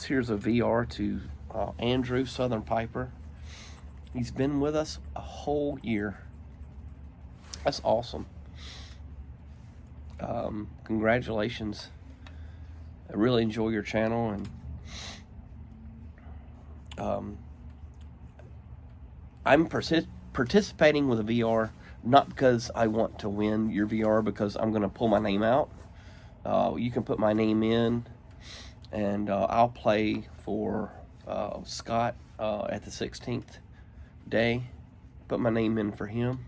Here's a VR to Andrew Southern Piper. He's been with us a whole year. That's awesome. Congratulations. I really enjoy your channel, and I'm participating with a VR not because I want to win your VR, because I'm going to pull my name out. You can put my name in, and I'll play for Scott at the 16th day. Put my name in for him.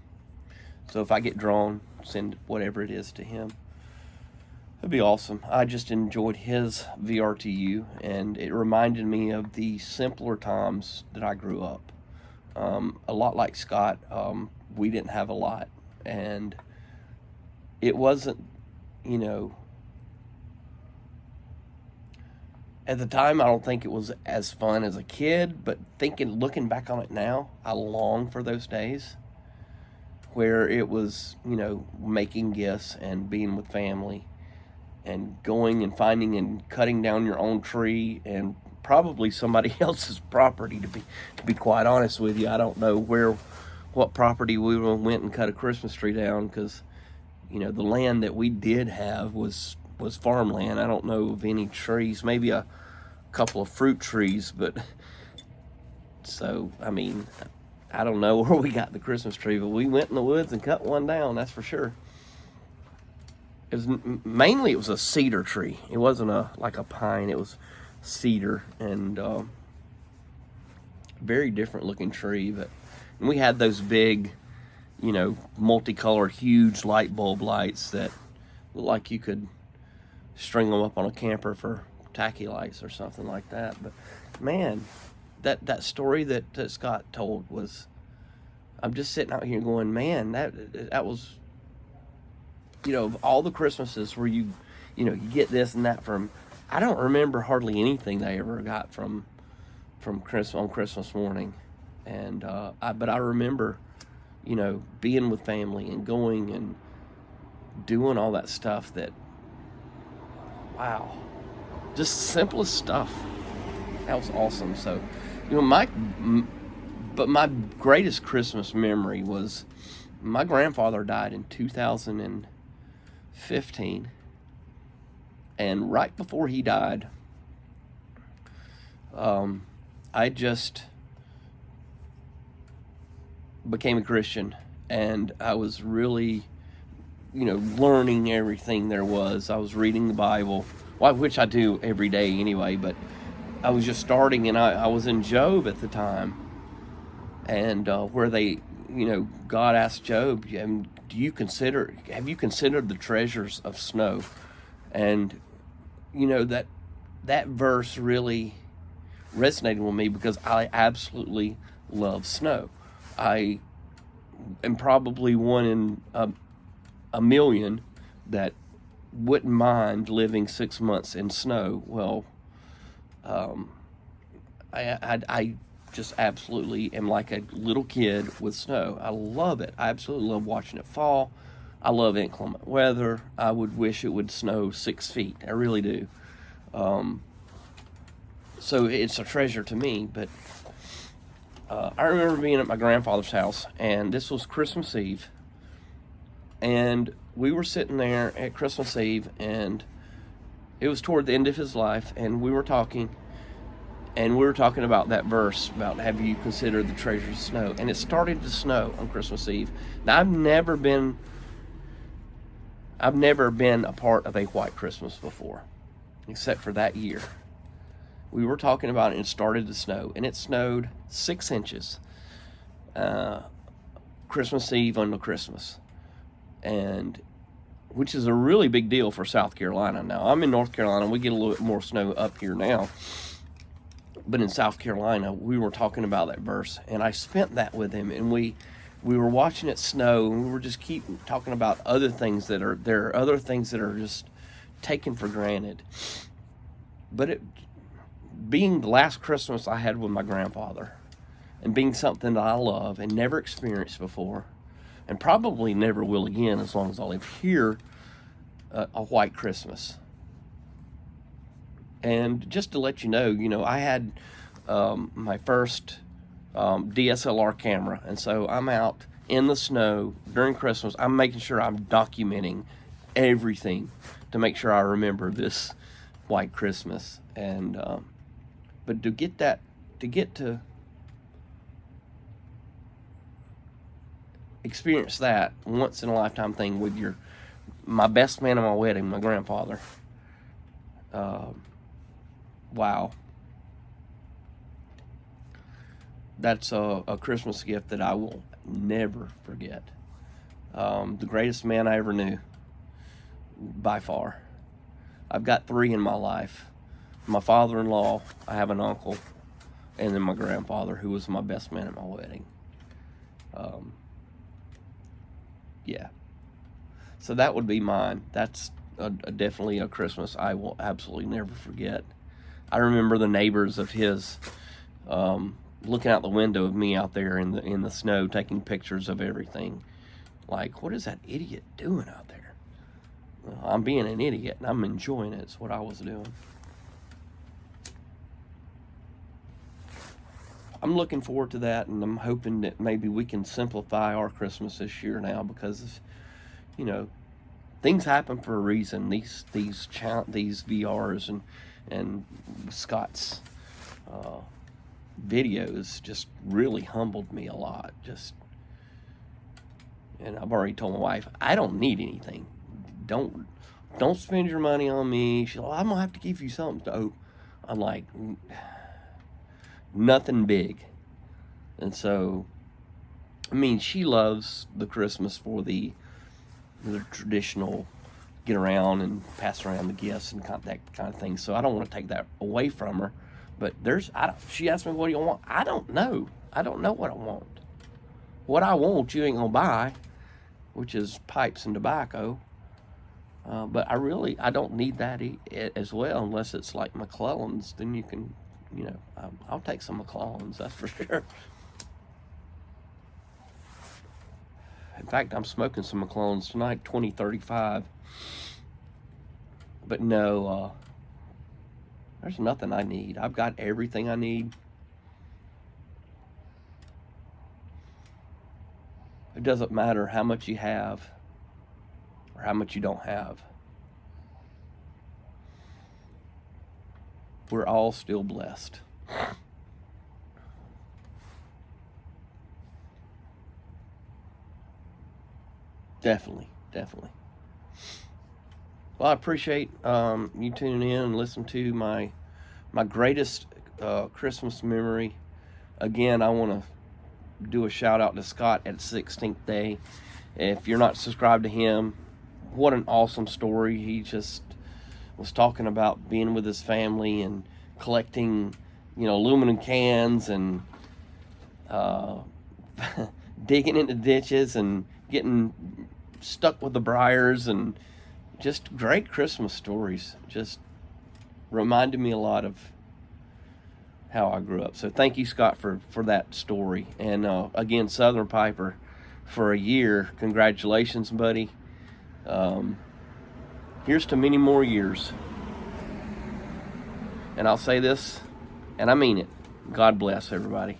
So if I get drawn, send whatever it is to him. It'd be awesome. I just enjoyed his VRTU, and it reminded me of the simpler times that I grew up. A lot like Scott, we didn't have a lot, and it wasn't, you know, at the time I don't think it was as fun as a kid, but looking back on it now, I long for those days where it was, you know, making gifts and being with family and going and finding and cutting down your own tree, and probably somebody else's property, to be quite honest with you. I don't know what property we went and cut a Christmas tree down, because, you know, the land that we did have was farmland. I don't know of any trees, maybe a couple of fruit trees, but so, I mean, I don't know where we got the Christmas tree, but we went in the woods and cut one down, that's for sure. It was mainly, it was a cedar tree. It wasn't like a pine. It was cedar, and very different looking tree. But we had those big, you know, multicolored, huge light bulb lights that looked like you could string them up on a camper for tacky lights or something like that. But man, that story that Scott told was, I'm just sitting out here going, man, that was, you know, of all the Christmases where you know, you get this and that from, I don't remember hardly anything I ever got from Chris on Christmas morning. And but I remember, you know, being with family and going and doing all that stuff that, wow, just simplest stuff. That was awesome. So, you know, but my greatest Christmas memory was my grandfather died in 2015, and right before he died, I just became a Christian, and I was really, you know, learning everything there was. I was reading the Bible, which I do every day anyway, but I was just starting, and I was in Job at the time, and where they, you know, God asked Job, have you considered the treasures of snow? And, you know, that verse really resonated with me, because I absolutely love snow. I am probably one in a million that wouldn't mind living 6 months in snow. Well, I just absolutely am like a little kid with snow. I love it. I absolutely love watching it fall. I love inclement weather. I would wish it would snow 6 feet. I really do. So it's a treasure to me. But I remember being at my grandfather's house, and this was Christmas Eve. And we were sitting there at Christmas Eve, and it was toward the end of his life, and we were talking about that verse about, have you considered the treasures of snow? And it started to snow on Christmas Eve. Now, I've never been a part of a white Christmas before, except for that year. We were talking about it, and it started to snow, and it snowed 6 inches Christmas Eve until Christmas, and which is a really big deal for South Carolina. Now, I'm in North Carolina. We get a little bit more snow up here now. But in South Carolina, we were talking about that verse, and I spent that with him, and we were watching it snow, and we were just keep talking about other things that are just taken for granted. But being the last Christmas I had with my grandfather, and being something that I love and never experienced before, and probably never will again as long as I live here, a white Christmas. And just to let you know, I had my first DSLR camera, and so I'm out in the snow during Christmas. I'm making sure I'm documenting everything to make sure I remember this white Christmas. And but to get to experience that once in a lifetime thing with my best man at my wedding, my grandfather. Wow. That's a Christmas gift that I will never forget. The greatest man I ever knew, by far. I've got 3 in my life. My father-in-law, I have an uncle, and then my grandfather, who was my best man at my wedding. Yeah. So that would be mine. That's definitely a Christmas I will absolutely never forget. I remember the neighbors of his looking out the window of me out there in the snow, taking pictures of everything. Like, what is that idiot doing out there? Well, I'm being an idiot, and I'm enjoying it. It's what I was doing. I'm looking forward to that, and I'm hoping that maybe we can simplify our Christmas this year now, because, things happen for a reason. These VRs and Scott's videos just really humbled me a lot. And I've already told my wife, I don't need anything. Don't spend your money on me. She's like, I'm gonna have to give you something. Oh, I'm like, nothing big. And so, she loves the Christmas for the traditional get around and pass around the gifts and that kind of thing. So I don't want to take that away from her. But she asked me, what do you want? I don't know. I don't know what I want. What I want, you ain't gonna buy, which is pipes and tobacco. But I don't need that as well, unless it's like McClellan's. Then you can, I'll take some McClellan's, that's for sure. In fact, I'm smoking some McClellan's tonight, 2035. But no, there's nothing I need. I've got everything I need. It doesn't matter how much you have or how much you don't have. We're all still blessed. Definitely. Well, I appreciate you tuning in and listening to my greatest Christmas memory. Again, I want to do a shout out to Scott at 16th Day. If you're not subscribed to him, what an awesome story. He just was talking about being with his family and collecting, aluminum cans and digging into ditches and getting stuck with the briars, and just great Christmas stories. Just reminded me a lot of how I grew up. So thank you, Scott, for that story. And again, Southern Piper, for a year, congratulations, buddy. Here's to many more years. And I'll say this, and I mean it. God bless everybody.